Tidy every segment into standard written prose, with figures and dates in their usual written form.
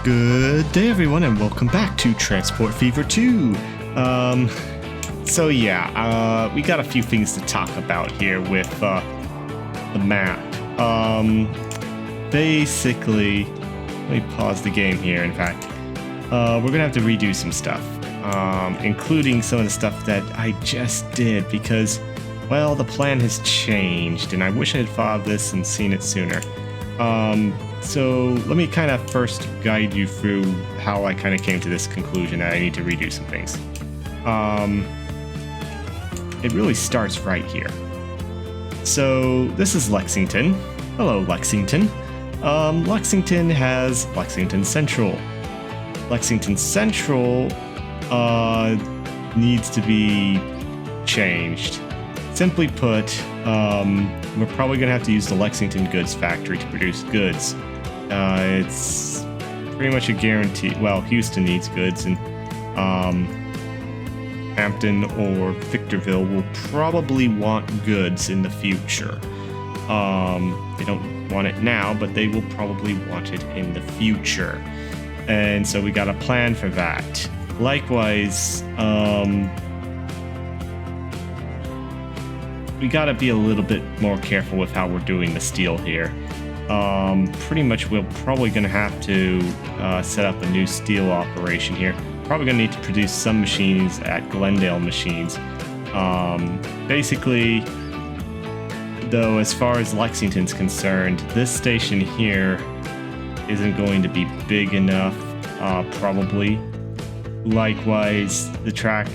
Good day everyone and welcome back to Transport Fever 2. We got a few things to talk about here with the map. Basically, let me pause the game here, in fact. We're gonna have to redo some stuff, including some of the stuff that I just did because, well, the plan has changed and I wish I had thought of this and seen it sooner. So let me kind of first guide you through how I kind of came to this conclusion that I need to redo some things. It really starts right here. So this is Lexington. Hello, Lexington. Lexington has Lexington Central. Lexington Central needs to be changed. Simply put, we're probably going to have to use the Lexington goods factory to produce goods. It's pretty much a guarantee. Well, Houston needs goods, and Hampton or Victorville will probably want goods in the future. They don't want it now, but they will probably want it in the future. And so we got a plan for that. Likewise, we gotta be a little bit more careful with how we're doing the steel here. Pretty much we're probably gonna have to set up a new steel operation here. Probably gonna need to produce some machines at Glendale Machines. Basically, though, as far as Lexington's concerned, this station here isn't going to be big enough, probably. Likewise, the track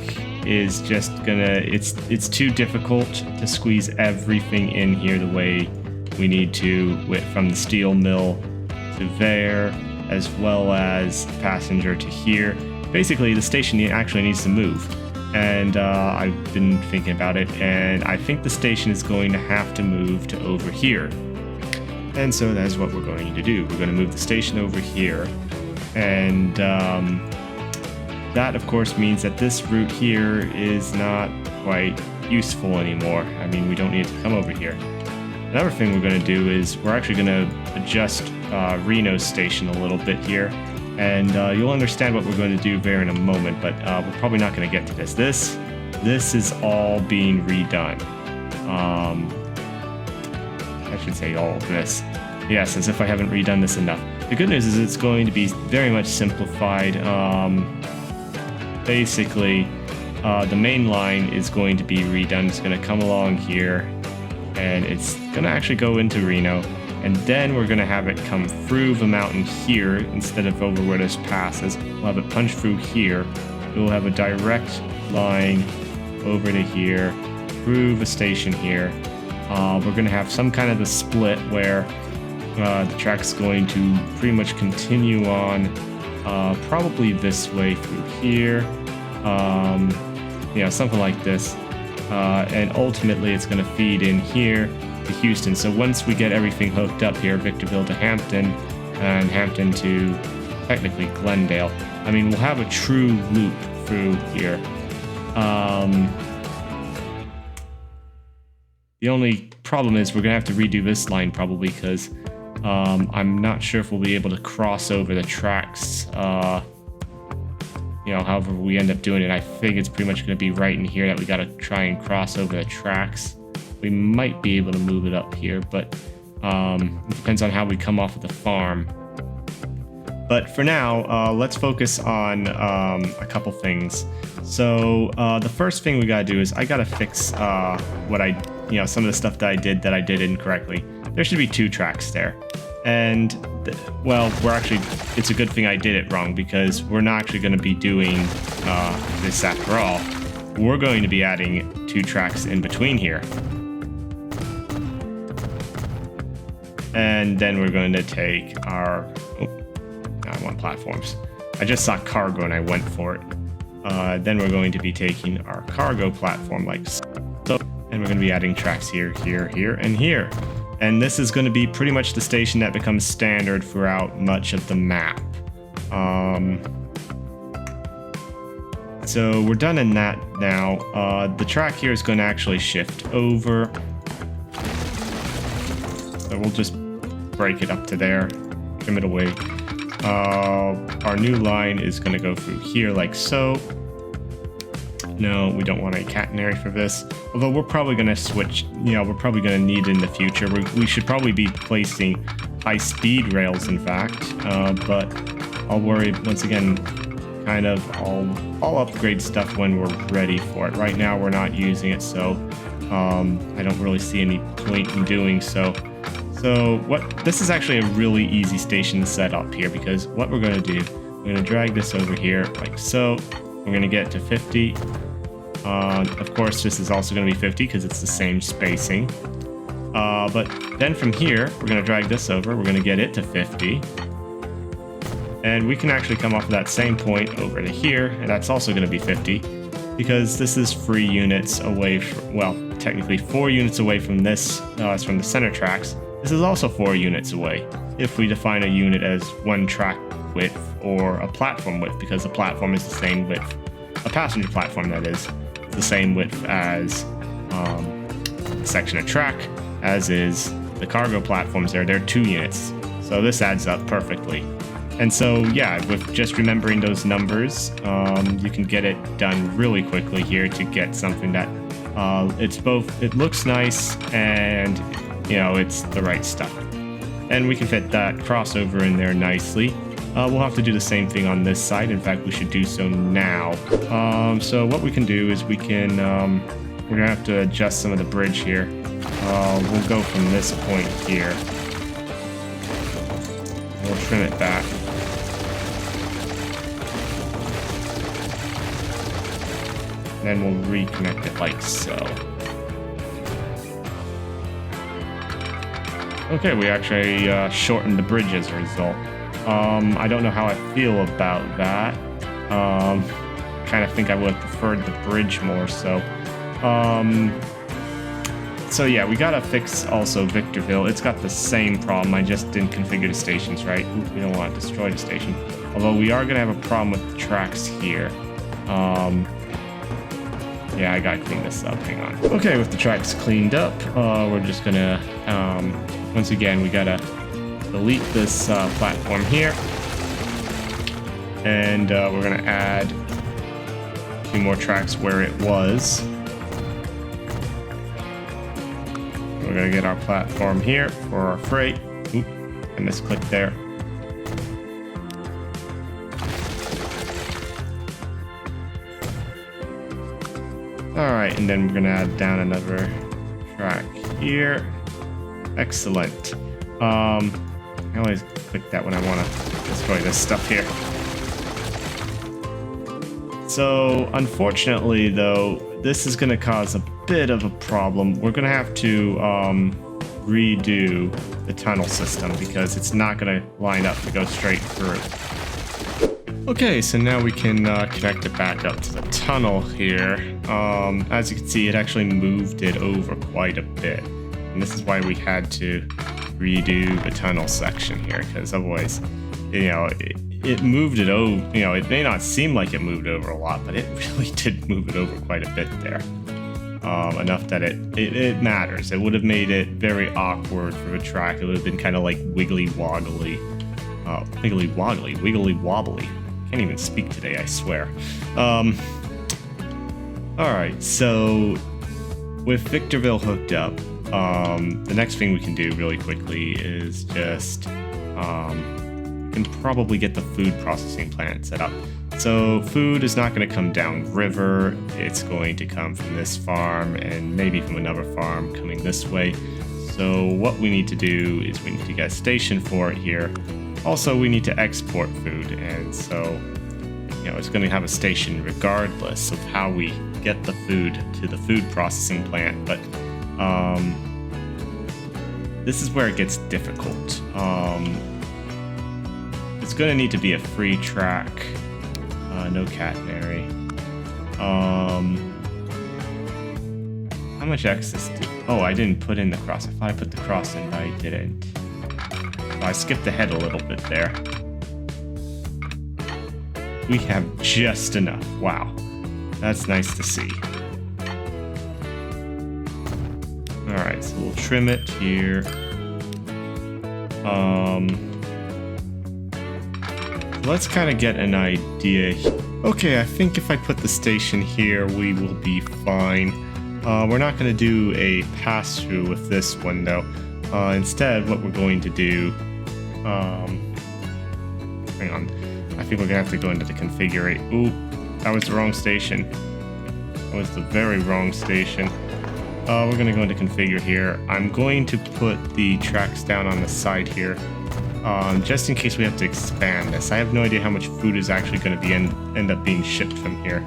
is just gonna, it's too difficult to squeeze everything in here the way we need to, from the steel mill to there, as well as passenger to here. Basically, the station actually needs to move, and I've been thinking about it, and I think the station is going to have to move to over here. And so that's what we're going to do. We're going to move the station over here, and that, of course, means that this route here is not quite useful anymore. I mean, we don't need to come over here. Another thing we're going to do is we're actually going to adjust Reno's station a little bit here, and you'll understand what we're going to do there in a moment, but we're probably not going to get to this. This is all being redone. I should say all of this. Yes, as if I haven't redone this enough. The good news is it's going to be very much simplified. Basically, the main line is going to be redone. It's going to come along here, and it's going to actually go into Reno, and then we're going to have it come through the mountain here instead of over where this passes. We'll have it punch through here. We'll have a direct line over to here, through the station here. We're going to have some kind of a split where the track's going to pretty much continue on probably this way through here, something like this, and ultimately it's going to feed in here to Houston. So once we get everything hooked up here, Victorville to Hampton, and Hampton to technically Glendale, I mean, we'll have a true loop through here. The only problem is we're going to have to redo this line probably because I'm not sure if we'll be able to cross over the tracks, however we end up doing it. I think it's pretty much going to be right in here that we got to try and cross over the tracks. We might be able to move it up here, but it depends on how we come off of the farm. But for now, let's focus on a couple things. So the first thing we got to do is I got to fix some of the stuff that I did incorrectly. There should be 2 tracks there. And, it's a good thing I did it wrong because we're not actually going to be doing this after all. We're going to be adding 2 tracks in between here. And then we're going to take our... I want platforms. I just saw cargo and I went for it. Then we're going to be taking our cargo platform like so. And we're going to be adding tracks here, here, here, and here. And this is going to be pretty much the station that becomes standard throughout much of the map. So we're done in that now. The track here is going to actually shift over. So we'll just break it up to there, trim it away. Our new line is going to go through here like so. No, we don't want a catenary for this. Although we're probably going to switch, we're probably going to need it in the future. We should probably be placing high-speed rails, in fact. But I'll worry, once again, kind of, I'll upgrade stuff when we're ready for it. Right now, we're not using it, so I don't really see any point in doing so. So this is actually a really easy station to set up here, because what we're going to do, we're going to drag this over here like so. We're going to get to 50. Of course, this is also going to be 50 because it's the same spacing. But then from here, we're going to drag this over. We're going to get it to 50. And we can actually come off of that same point over to here, and that's also going to be 50, because this is 3 units away from, well, technically 4 units away from this, it's from the center tracks. This is also 4 units away, if we define a unit as 1 track width or a platform width, because the platform is the same width, a passenger platform that is, the same width as a section of track, as is the cargo platforms there. They're 2 units, so this adds up perfectly. And so, yeah, with just remembering those numbers, you can get it done really quickly here to get something that it looks nice and, it's the right stuff. And we can fit that crossover in there nicely. We'll have to do the same thing on this side. In fact, we should do so now. So what we can do is we're gonna have to adjust some of the bridge here. We'll go from this point here. We'll trim it back. Then we'll reconnect it like so. Okay, we actually shortened the bridge as a result. I don't know how I feel about that. Kind of think I would have preferred the bridge more so. So yeah, we gotta fix also Victorville. It's got the same problem. I just didn't configure the stations right. We don't want to destroy the station. Although we are gonna have a problem with the tracks here. Yeah, I gotta clean this up. Hang on. Okay, with the tracks cleaned up, we're just gonna once again we gotta delete this platform here, and we're gonna add 2 more tracks where it was. We're gonna get our platform here for our freight. Oop, I misclicked there. All right, and then we're gonna add down another track here. Excellent. I always click that when I want to destroy this stuff here. So, unfortunately, though, this is going to cause a bit of a problem. We're going to have to redo the tunnel system because it's not going to line up to go straight through. Okay, so now we can connect it back up to the tunnel here. As you can see, it actually moved it over quite a bit. And this is why we had to redo the tunnel section here, because otherwise, it moved it over. It may not seem like it moved over a lot, but it really did move it over quite a bit there. Enough that it matters. It would have made it very awkward for the track. It would have been kind of like wiggly wobbly. Can't even speak today, I swear. Alright, so with Victorville hooked up, the next thing we can do really quickly is just we can probably get the food processing plant set up. So food is not going to come downriver. It's going to come from this farm and maybe from another farm coming this way. So what we need to do is we need to get a station for it here. Also, we need to export food, and so it's going to have a station regardless of how we get the food to the food processing plant. But this is where it gets difficult. It's going to need to be a free track. No catenary. How much access do... Oh, I didn't put in the cross. I thought I put the cross in, but I didn't. Well, I skipped ahead a little bit there. We have just enough. Wow. That's nice to see. Alright, so we'll trim it here. let's kind of get an idea. Okay, I think if I put the station here, we will be fine. We're not going to do a pass-through with this one, though. Instead, what we're going to do... hang on. I think we're going to have to go into the configure. Ooh, that was the wrong station. That was the very wrong station. We're going to go into configure here. I'm going to put the tracks down on the side here. Just in case we have to expand this. I have no idea how much food is actually going to be end up being shipped from here.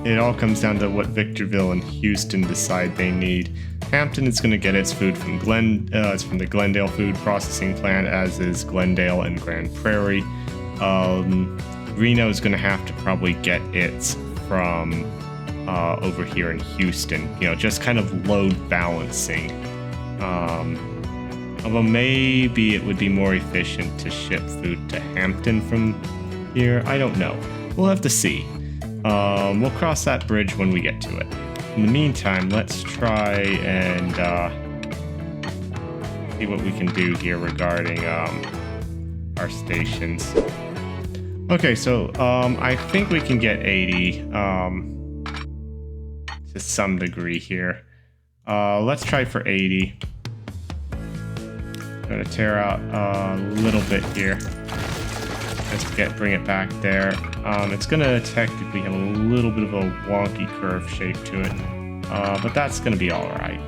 It all comes down to what Victorville and Houston decide they need. Hampton is going to get its food from it's from the Glendale Food Processing Plant, as is Glendale and Grand Prairie. Reno is going to have to probably get its from over here in Houston. You know, just kind of load balancing. Although maybe it would be more efficient to ship food to Hampton from here. I don't know. We'll have to see. We'll cross that bridge when we get to it. In the meantime, let's try and see what we can do here regarding our stations. Okay, so I think we can get 80 to some degree here. Let's try for 80. I'm gonna tear out a little bit here. Let's bring it back there. It's gonna technically have a little bit of a wonky curve shape to it, but that's gonna be all right.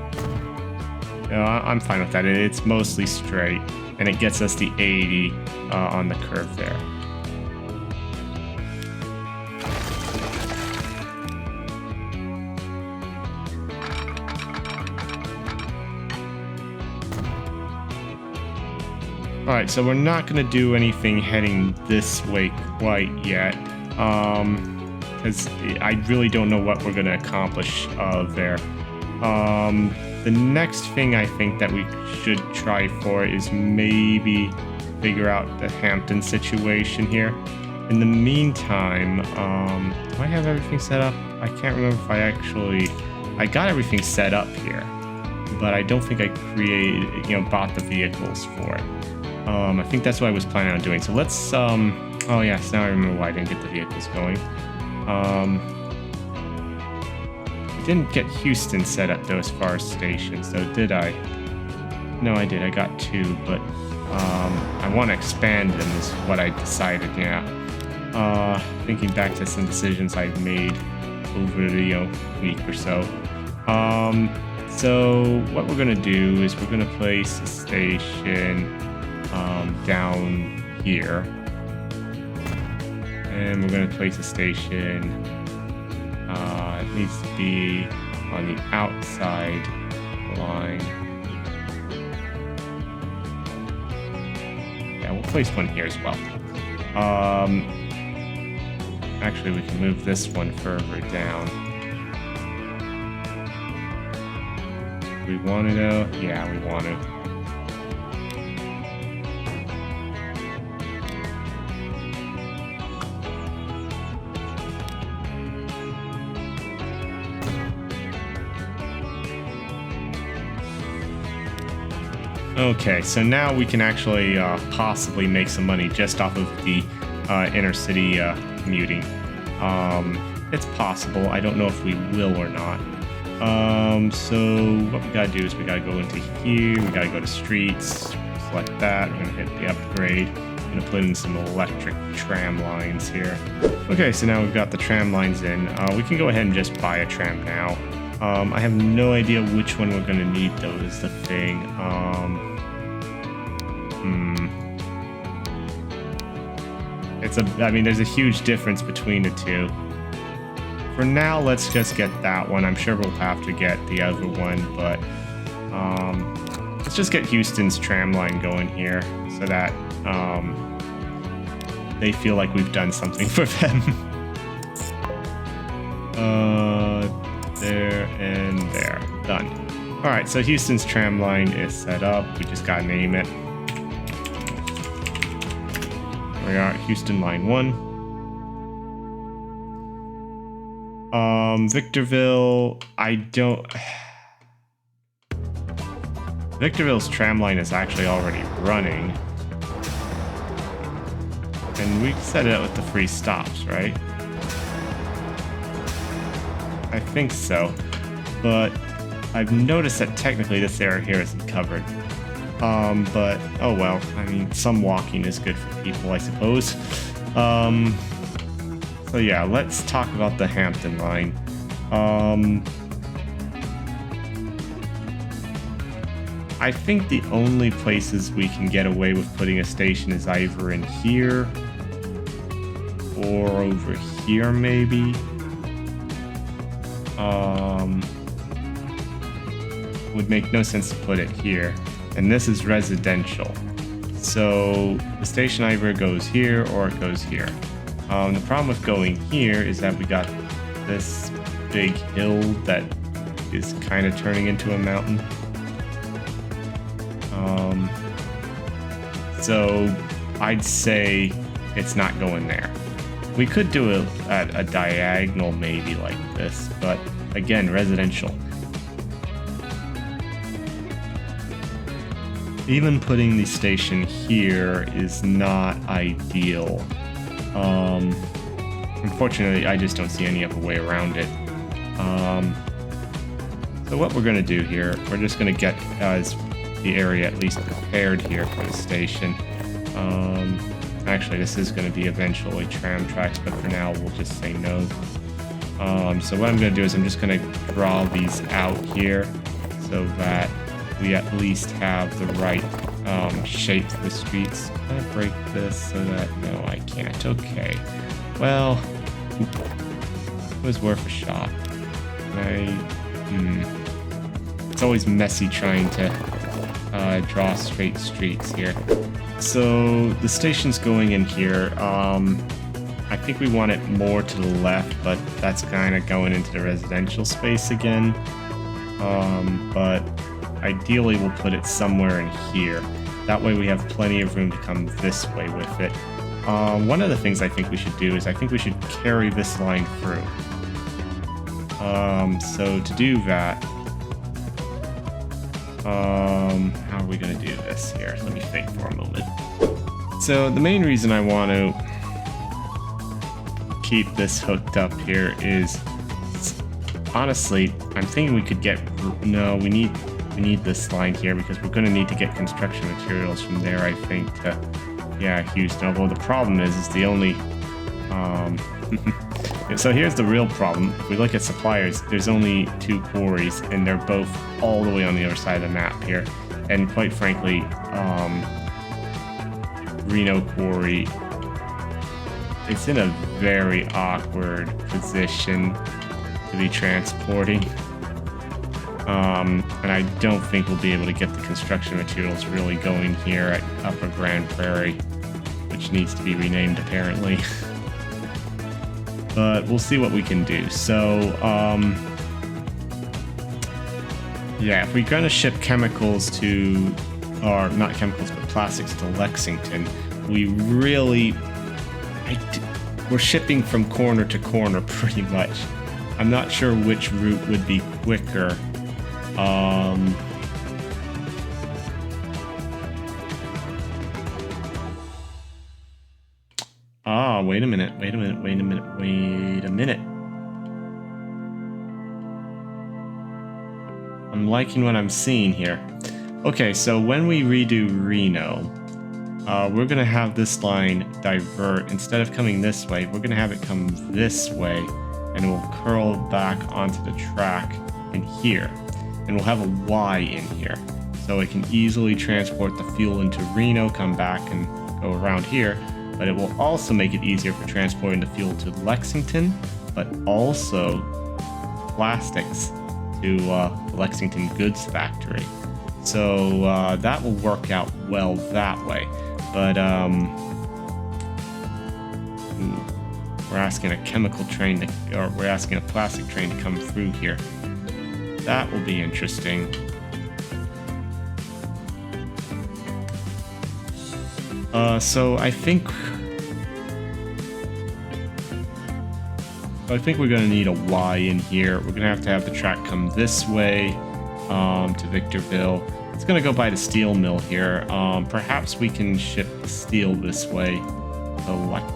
You know, I'm fine with that. It's mostly straight, and it gets us the 80 on the curve there. Alright, so we're not going to do anything heading this way quite yet, because I really don't know what we're going to accomplish there. The next thing I think that we should try for is maybe figure out the Hampton situation here. In the meantime, do I have everything set up? I can't remember if I got everything set up here, but I don't think I bought the vehicles for it. I think that's what I was planning on doing. So let's, oh yes, now I remember why I didn't get the vehicles going. I didn't get Houston set up though as far as stations, though, did I? No, I did. I got 2, but I want to expand them is what I decided, yeah. Thinking back to some decisions I've made over the week or so. So what we're going to do is we're going to place a station down here, and we're going to place a station. It needs to be on the outside line. Yeah, we'll place one here as well. Actually, we can move this one further down. We want to know? Yeah, we want to. Okay, so now we can actually possibly make some money just off of the inner city commuting. It's possible. I don't know if we will or not. So what we gotta do is we gotta go into here. We gotta go to streets. Select that. We're gonna hit the upgrade. I'm gonna put in some electric tram lines here. Okay, so now we've got the tram lines in. We can go ahead and just buy a tram now. I have no idea which one we're gonna need though, is the thing. There's a huge difference between the two. For now, let's just get that one. I'm sure we'll have to get the other one, but let's just get Houston's tram line going here so that they feel like we've done something for them. There and there. Done. Alright, so Houston's tram line is set up. We just gotta name it. Here we are, Houston line 1. Victorville, I don't... Victorville's tram line is actually already running. And we set it up with the free stops, right? I think so. But I've noticed that technically this area here isn't covered. But, oh well. I mean, some walking is good for people, I suppose. So yeah, let's talk about the Hampton line. I think the only places we can get away with putting a station is either in here or over here, maybe. Would make no sense to put it here. And this is residential. So the station either goes here or it goes here. The problem with going here is that we got this big hill that is kind of turning into a mountain. So I'd say it's not going there. We could do it at a diagonal maybe like this, but again, residential. Even putting the station here is not ideal. Unfortunately, I just don't see any other way around it. So what we're going to do here, we're just going to get the area at least prepared here for the station. Actually, this is going to be eventually tram tracks, but for now we'll just say no. So what I'm going to do is I'm just going to draw these out here so that we at least have the right shape for the streets. Can I break this so that... No, I can't. Okay. Well, it was worth a shot. It's always messy trying to draw straight streets here. So the station's going in here. I think we want it more to the left, but that's kind of going into the residential space again. But ideally we'll put it somewhere in here. That way we have plenty of room to come this way with it. One of the things I think we should do is I think we should carry this line through. So to do that, how are we going to do this here? Let me think for a moment. So the main reason I want to keep this hooked up here is, honestly, I'm thinking we could get... No, we need this line here because we're going to need to get construction materials from there, I think, to, yeah, Houston. Although the problem is the only... So here's the real problem. If we look at suppliers, there's only 2 quarries, and they're both all the way on the other side of the map here. And quite frankly, Reno Quarry, it's in a very awkward position to be transporting. And I don't think we'll be able to get the construction materials really going here at Upper Grand Prairie, which needs to be renamed apparently. But we'll see what we can do. So, yeah, if we're going to ship chemicals to, or not chemicals, but plastics to Lexington, we really, we're shipping from corner to corner pretty much. I'm not sure which route would be quicker. Wait a minute. I'm liking what I'm seeing here. Okay, so when we redo Reno, we're going to have this line divert. Instead of coming this way, we're going to have it come this way, and it will curl back onto the track in here. And we'll have a Y in here, so it can easily transport the fuel into Reno, come back, and go around here. But it will also make it easier for transporting the fuel to Lexington, but also plastics to the Lexington goods factory. So that will work out well that way. But we're asking a chemical train to, or we're asking a plastic train to come through here. That will be interesting. So I think we're going to need a Y in here. We're going to have the track come this way to Victorville. It's gonna go by the steel mill here. Perhaps we can ship steel this way.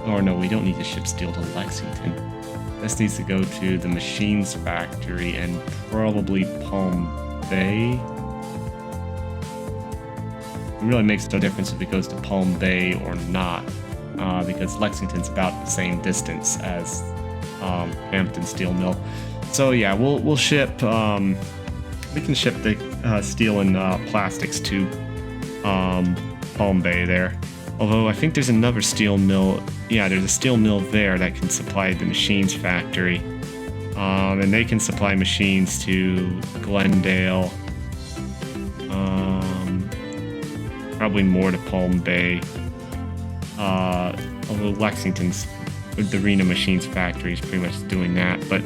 Or no, we don't need to ship steel to Lexington. This needs to go to the machines factory and probably Palm Bay. It really makes no difference if it goes to Palm Bay or not, because Lexington's about the same distance as Hampton steel mill. So yeah, we'll ship. We can ship the steel and plastics to Palm Bay there. Although I think there's another steel mill. Yeah, there's a steel mill there that can supply the machines factory. And they can supply machines to Glendale. Probably more to Palm Bay. Although Lexington's, with the Rena Machines factory, is pretty much doing that. But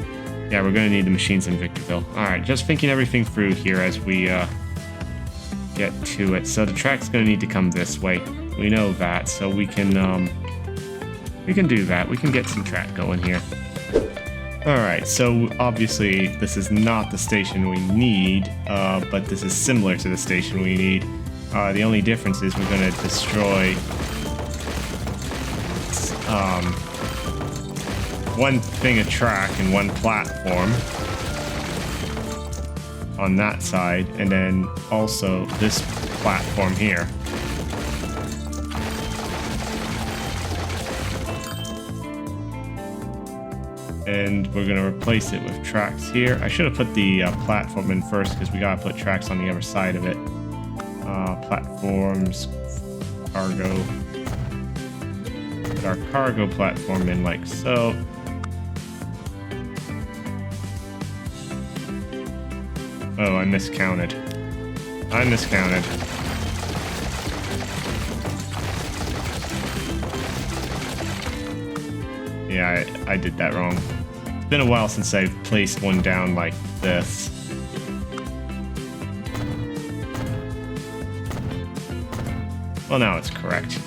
yeah, we're going to need the machines in Victorville. Alright, just thinking everything through here as we get to it. So the track's going to need to come this way. We know that, so we can do that. We can get some track going here. Alright, so obviously this is not the station we need, but this is similar to the station we need. The only difference is we're going to destroy one thing of track and one platform on that side, and then also this platform here. And we're going to replace it with tracks here. I should have put the platform in first because we got to put tracks on the other side of it. Platforms, cargo. Put our cargo platform in like so. Oh, I miscounted. Yeah, I did that wrong. It's been a while since I've placed one down like this. Well, now it's correct.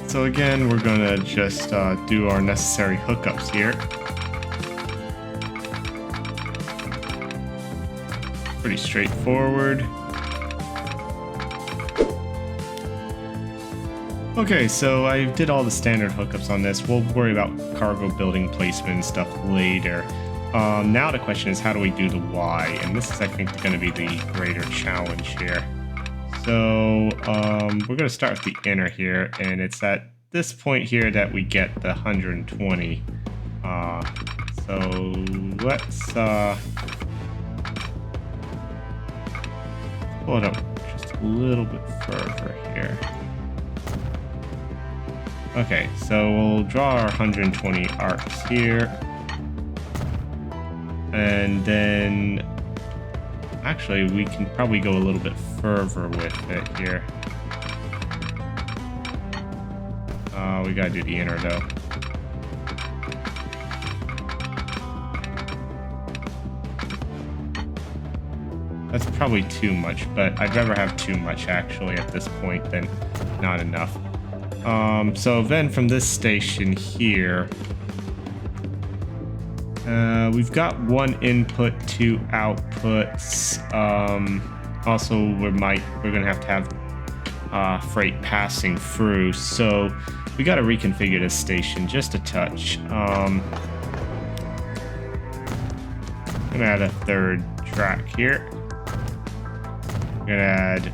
So again, we're gonna just do our necessary hookups here. Pretty straightforward. Okay, so I did all the standard hookups on this. We'll worry about cargo building placement and stuff later. Now the question is, how do we do the Y? And this is, I think, going to be the greater challenge here. So we're going to start with the inner here, and it's at this point here that we get the 120. So let's pull it up just a little bit further here. Okay, so we'll draw our 120 arcs here. And then, actually, we can probably go a little bit further with it here. We gotta do the inner though. That's probably too much, but I'd rather have too much actually at this point than not enough. So then from this station here, we've got one input, two outputs. Also, we're gonna have freight passing through, so we got to reconfigure this station just a touch. I'm gonna add a third track here. I'm gonna add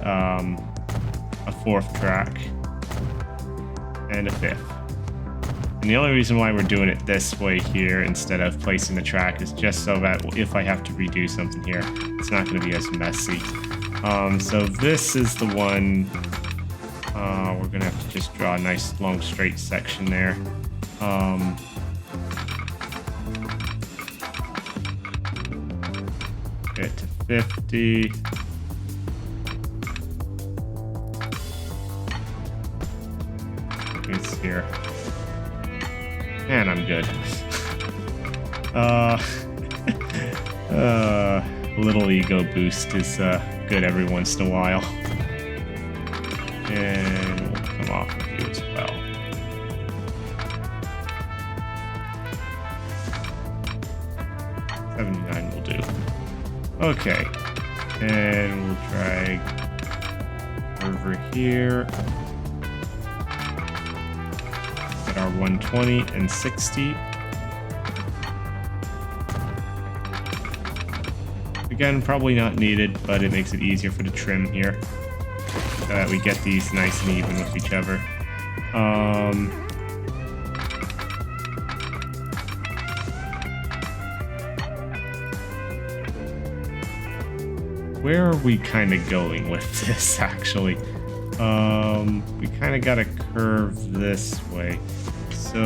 a fourth track and a fifth. And the only reason why we're doing it this way here instead of placing the track is just so that if I have to redo something here, it's not going to be as messy. So this is the one. We're going to have to just draw a nice long straight section there. Get to 50. It's here. And I'm good. A little ego boost is good every once in a while. And we'll come off of you as well. Okay, and we'll drag over here. Get our 120 and 60. Again, probably not needed, but it makes it easier for the trim here, so that we get these nice and even with each other. Where are we kind of going with this, actually? We kind of got to curve this way. So,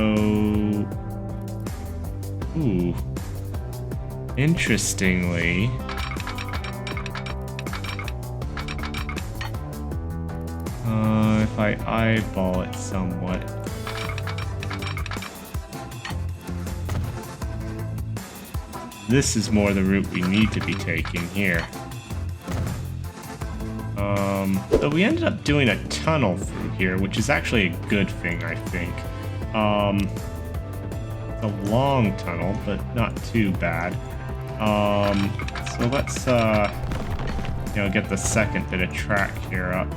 ooh, interestingly, if I eyeball it somewhat, this is more the route we need to be taking here. So we ended up doing a tunnel through here, which is actually a good thing, I think. It's a long tunnel, but not too bad. So let's, get the second bit of track here up.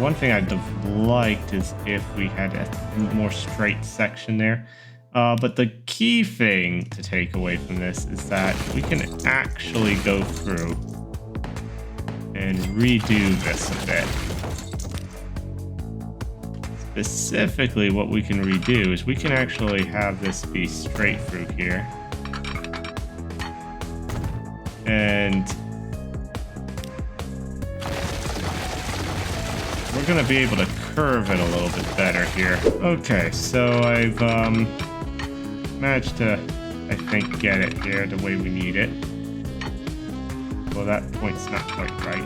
One thing I'd have liked is if we had a more straight section there. But the key thing to take away from this is that we can actually go through and redo this a bit. Specifically, what we can redo is we can actually have this be straight through here. And we're going to be able to curve it a little bit better here. Okay, so I've managed to, I think, get it here the way we need it. Well, that point's not quite right.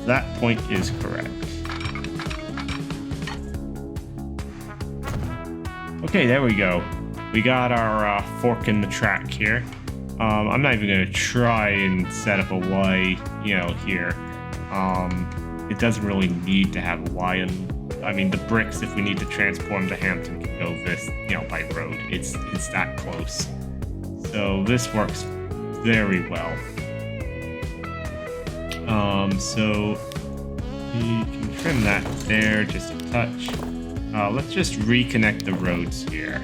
That point is correct. Okay, there we go. We got our fork in the track here. I'm not even going to try and set up a Y, here. It doesn't really need to have a Y. I mean, the bricks, if we need to transport them to Hampton, can go this, by road. It's that close. So this works very well. So you can trim that there just a touch. Let's just reconnect the roads here.